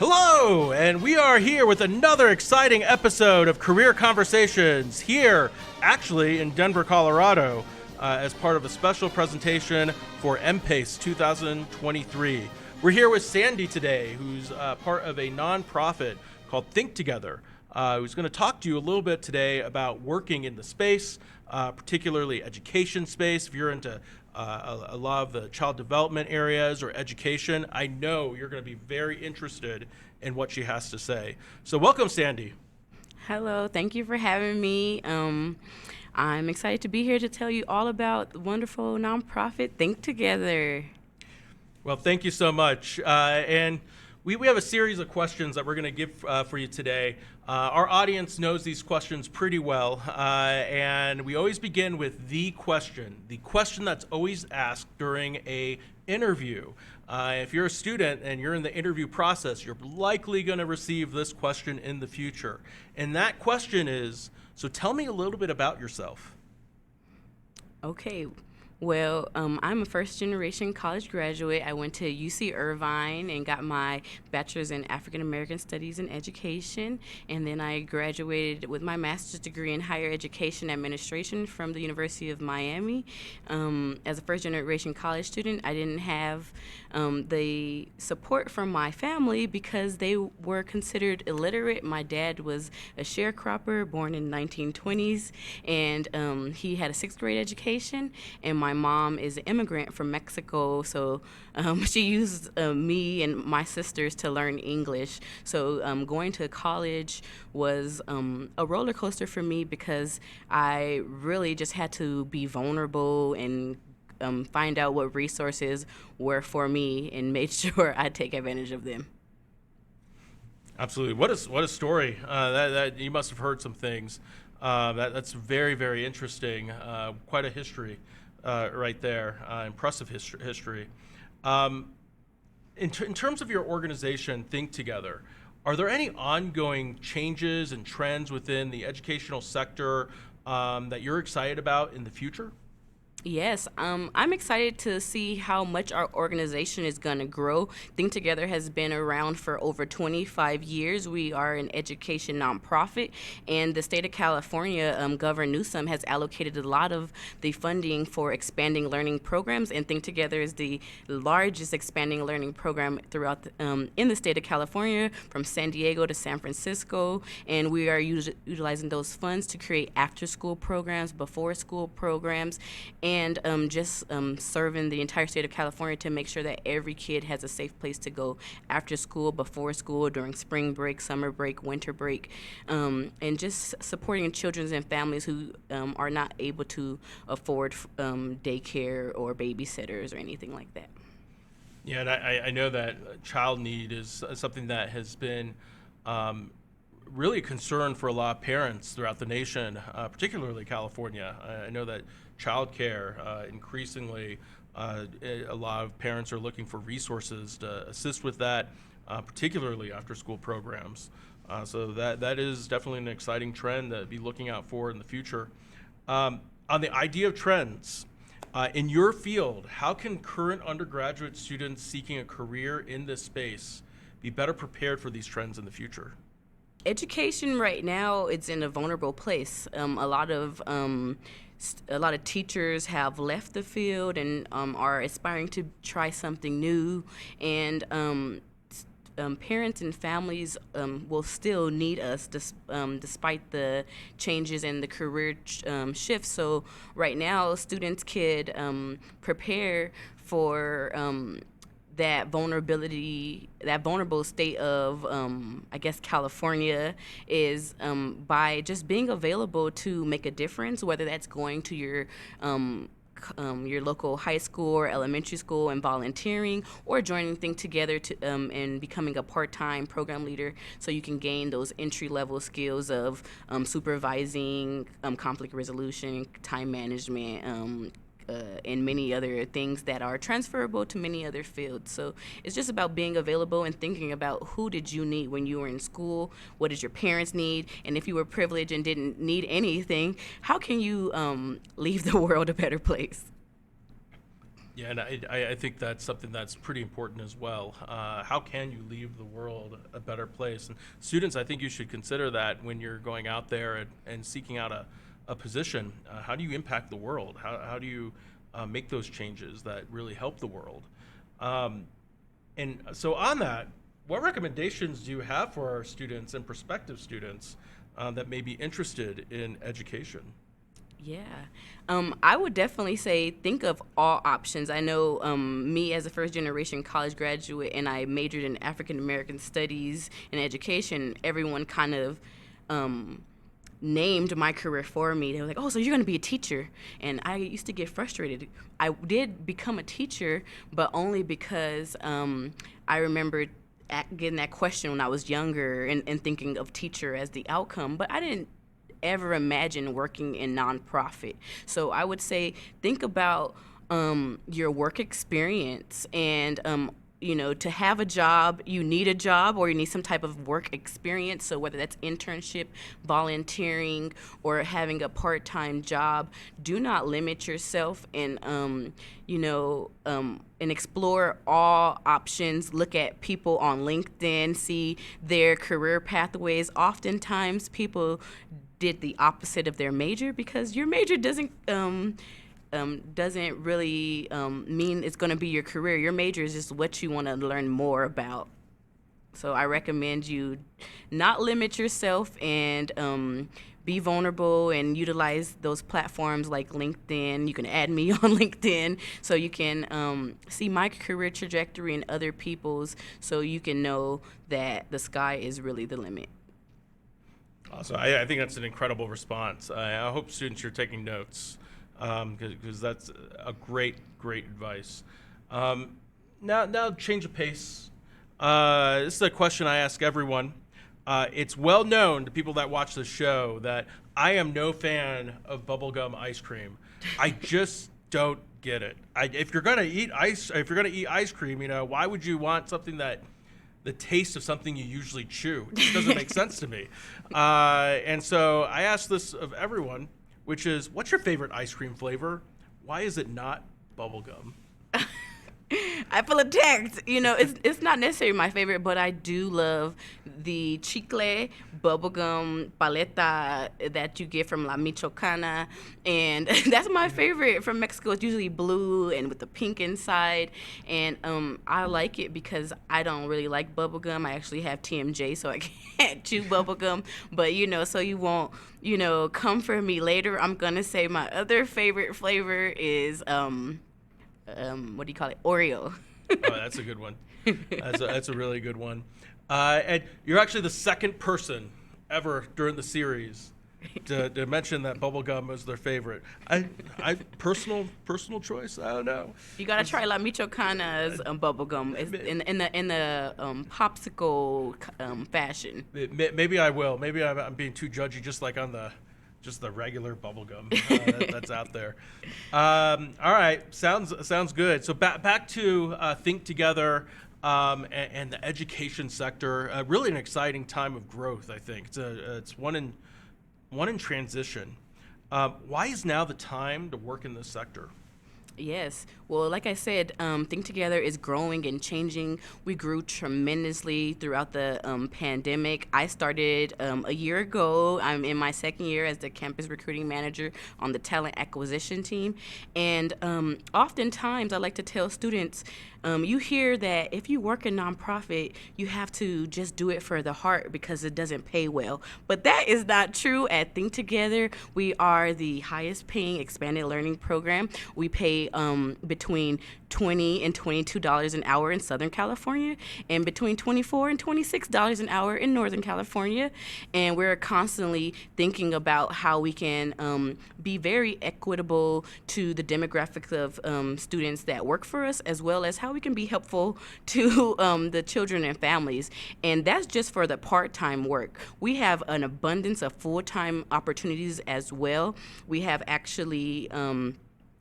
Hello, and we are here with another exciting episode of Career Conversations here, actually in Denver, Colorado, as part of a special presentation for MPACE 2023. We're here with Sandy today, who's part of a nonprofit called Think Together, who's going to talk to you a little bit today about working in the space, particularly education space. If you're into a lot of the child development areas or education, I know you're going to be very interested in what she has to say. So welcome, Sandy. Hello, thank you for having me. I'm excited to be here to tell you all about the wonderful nonprofit Think Together. Well, thank you so much. And we have a series of questions that we're going to give for you today. Our audience knows these questions pretty well, and we always begin with the question that's always asked during a interview. If you're a student and you're in the interview process, you're likely going to receive this question in the future. And that question is, so tell me a little bit about yourself. Okay. Well, I'm a first-generation college graduate. I went to UC Irvine and got my bachelor's in African American Studies and Education, and then I graduated with my master's degree in higher education administration from the University of Miami. As a first-generation college student, I didn't have the support from my family because they were considered illiterate. My dad was a sharecropper born in the 1920s, and he had a sixth-grade education, and my mom is an immigrant from Mexico, so she used me and my sisters to learn English. So going to college was a roller coaster for me because I really just had to be vulnerable and find out what resources were for me and made sure I take advantage of them. Absolutely. What a story. That you must have heard some things. That's very, very interesting. Quite a history. Right there, impressive history. In terms of your organization, Think Together, are there any ongoing changes and trends within the educational sector that you're excited about in the future? Yes, I'm excited to see how much our organization is going to grow. Think Together has been around for over 25 years. We are an education nonprofit, and the state of California, Governor Newsom has allocated a lot of the funding for expanding learning programs, and Think Together is the largest expanding learning program throughout in the state of California, from San Diego to San Francisco, and we are utilizing those funds to create after-school programs, before-school programs, and just serving the entire state of California to make sure that every kid has a safe place to go after school, before school, during spring break, summer break, winter break, and just supporting children and families who are not able to afford daycare or babysitters or anything like that. Yeah, and I know that child need is something that has been really a concern for a lot of parents throughout the nation, particularly California. I know that childcare, increasingly, a lot of parents are looking for resources to assist with that, particularly after-school programs. So that is definitely an exciting trend to be looking out for in the future. On the idea of trends, in your field, how can current undergraduate students seeking a career in this space be better prepared for these trends in the future? Education right now, it's in a vulnerable place. A lot of teachers have left the field and are aspiring to try something new, and parents and families will still need us despite the changes in the career shifts. So right now, students could prepare for that vulnerable state of, I guess, California is by just being available to make a difference, whether that's going to your local high school or elementary school and volunteering, or joining Think Together and becoming a part-time program leader so you can gain those entry-level skills of supervising, conflict resolution, time management, and many other things that are transferable to many other fields. So it's just about being available and thinking about who did you need when you were in school, what did your parents need, and if you were privileged and didn't need anything, how can you leave the world a better place? Yeah, and I think that's something that's pretty important as well. How can you leave the world a better place? And students, I think you should consider that when you're going out there and seeking out a position. How do you impact the world? How do you make those changes that really help the world? And so, on that, what recommendations do you have for our students and prospective students that may be interested in education? Yeah. I would definitely say think of all options. I know me as a first generation college graduate and I majored in African American studies and education, everyone kind of named my career for me. They were like, oh, so you're going to be a teacher. And I used to get frustrated. I did become a teacher, but only because I remembered getting that question when I was younger and thinking of teacher as the outcome. But I didn't ever imagine working in nonprofit. So I would say think about your work experience and to have a job, you need a job or you need some type of work experience. So whether that's internship, volunteering, or having a part-time job, do not limit yourself and explore all options. Look at people on LinkedIn, see their career pathways. Oftentimes people did the opposite of their major because your major doesn't really mean it's going to be your career. Your major is just what you want to learn more about. So I recommend you not limit yourself and be vulnerable and utilize those platforms like LinkedIn. You can add me on LinkedIn so you can see my career trajectory and other people's so you can know that the sky is really the limit. So I think that's an incredible response. I hope students are taking notes because that's a great advice. Now change of pace. This is a question I ask everyone. It's well known to people that watch the show that I am no fan of bubblegum ice cream. I just don't get it. If you're gonna eat ice cream, why would you want something that the taste of something you usually chew? It just doesn't make sense to me. And so I ask this of everyone, which is, what's your favorite ice cream flavor? Why is it not bubblegum? I feel attacked. It's not necessarily my favorite, but I do love the chicle bubblegum paleta that you get from La Michoacana. And that's my favorite from Mexico. It's usually blue and with the pink inside. And I like it because I don't really like bubblegum. I actually have TMJ, so I can't chew bubblegum. But, so you won't, come for me later. I'm going to say my other favorite flavor is... what do you call it? Oreo. Oh, that's a good one. That's a really good one. And you're actually the second person ever during the series to mention that bubblegum was their favorite. I personal choice. I don't know. You gotta try La Michoacana's bubblegum. It's in the popsicle fashion. Maybe I will. Maybe I'm being too judgy, just like on the regular bubblegum that's out there. All right, sounds good. So back to Think Together and the education sector. Really an exciting time of growth, I think. It's one in transition. Why is now the time to work in this sector? Yes. Well, like I said, Think Together is growing and changing. We grew tremendously throughout the pandemic. I started a year ago. I'm in my second year as the campus recruiting manager on the talent acquisition team. And oftentimes I like to tell students, you hear that if you work in nonprofit, you have to just do it for the heart because it doesn't pay well. But that is not true at Think Together. We are the highest paying expanded learning program. We pay between $20 and $22 an hour in Southern California and between $24 and $26 an hour in Northern California. And we're constantly thinking about how we can be very equitable to the demographics of students that work for us, as well as how we can be helpful to the children and families. And that's just for the part-time work. We have an abundance of full-time opportunities as well. We have actually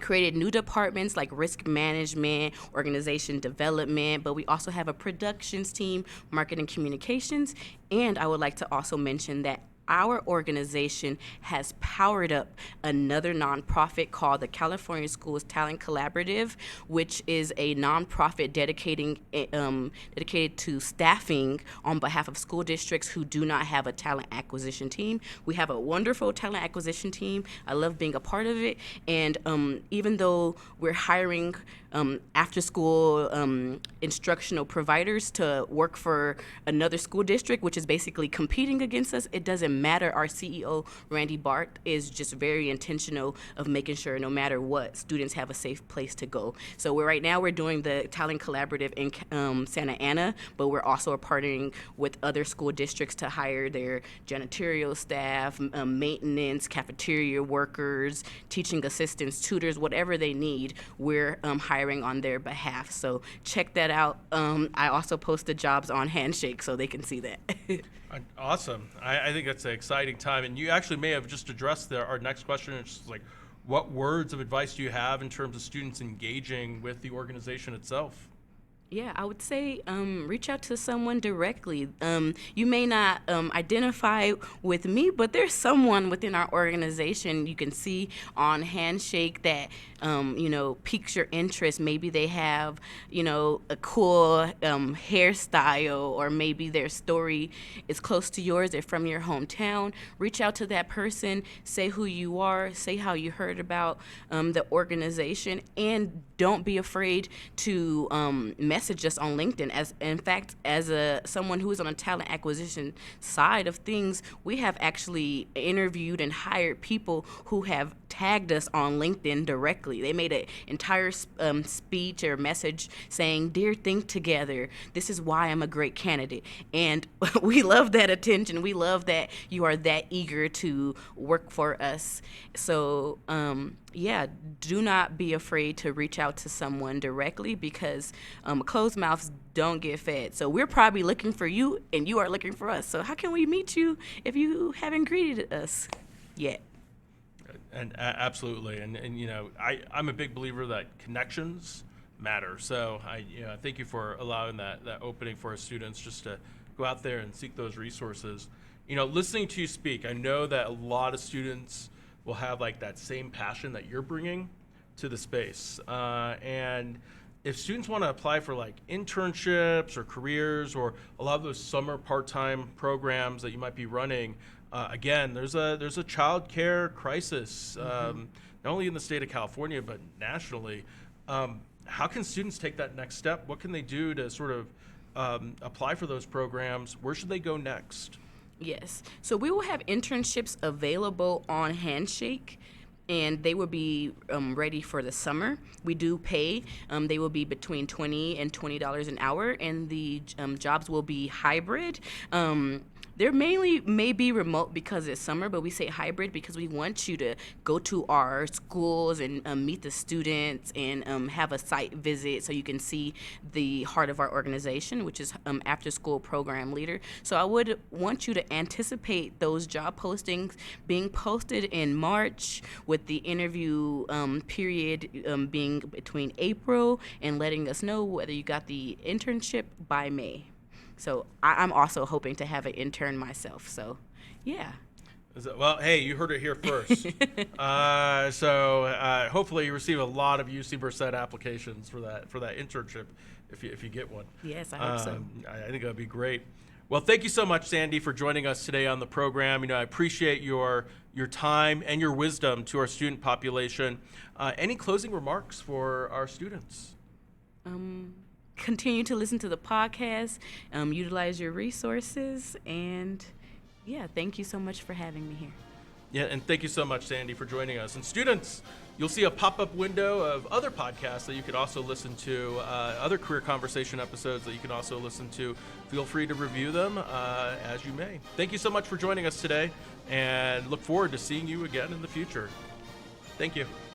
created new departments like risk management, organization development, but we also have a productions team, marketing communications, and I would like to also mention that our organization has powered up another nonprofit called the California Schools Talent Collaborative, which is a nonprofit dedicated to staffing on behalf of school districts who do not have a talent acquisition team. We have a wonderful talent acquisition team. I love being a part of it. And even though we're hiring after school instructional providers to work for another school district, which is basically competing against us, it doesn't matter. Our CEO, Randy Bart, is just very intentional of making sure no matter what, students have a safe place to go. So right now we're doing the Talent Collaborative in Santa Ana, but we're also partnering with other school districts to hire their janitorial staff, maintenance, cafeteria workers, teaching assistants, tutors, whatever they need, we're hiring on their behalf. So check that out. I also posted jobs on Handshake so they can see that. Awesome. I think that's an exciting time. And you actually may have just addressed our next question. It's just like, what words of advice do you have in terms of students engaging with the organization itself? Yeah, I would say reach out to someone directly. You may not identify with me, but there's someone within our organization you can see on Handshake that piques your interest. Maybe they have a cool hairstyle, or maybe their story is close to yours. They're from your hometown. Reach out to that person. Say who you are. Say how you heard about the organization, and don't be afraid to message us on LinkedIn. As someone who is on a talent acquisition side of things, we have actually interviewed and hired people who have tagged us on LinkedIn directly. They made an entire speech or message saying, "Dear Think Together, this is why I'm a great candidate." And we love that attention. We love that you are that eager to work for us. So do not be afraid to reach out to someone directly, because closed mouths don't get fed. So we're probably looking for you, and you are looking for us. So how can we meet you if you haven't greeted us yet? And absolutely, and I'm a big believer that connections matter. So I thank you for allowing that opening for our students just to go out there and seek those resources. Listening to you speak, I know that a lot of students will have like that same passion that you're bringing to the space. And if students want to apply for like internships or careers or a lot of those summer part-time programs that you might be running, again, there's a child care crisis, not only in the state of California, but nationally. How can students take that next step? What can they do to sort of apply for those programs? Where should they go next? Yes. So we will have internships available on Handshake, and they will be ready for the summer. We do pay. They will be between $20 and $20 an hour, and the jobs will be hybrid. They're mainly may be remote because it's summer, but we say hybrid because we want you to go to our schools and meet the students and have a site visit so you can see the heart of our organization, which is after school program leader. So I would want you to anticipate those job postings being posted in March, with the interview period being between April, and letting us know whether you got the internship by May. So I'm also hoping to have an intern myself. So, yeah. Well, hey, you heard it here first. Hopefully you receive a lot of UC Merced applications for that internship if you get one. Yes, I hope so. I think that would be great. Well, thank you so much, Sandy, for joining us today on the program. I appreciate your time and your wisdom to our student population. Any closing remarks for our students? Continue to listen to the podcast, utilize your resources, and thank you so much for having me here. Yeah, and thank you so much, Sandy, for joining us. And students, you'll see a pop-up window of other podcasts that you can also listen to, other career conversation episodes that you can also listen to. Feel free to review them as you may. Thank you so much for joining us today, and look forward to seeing you again in the future. Thank you.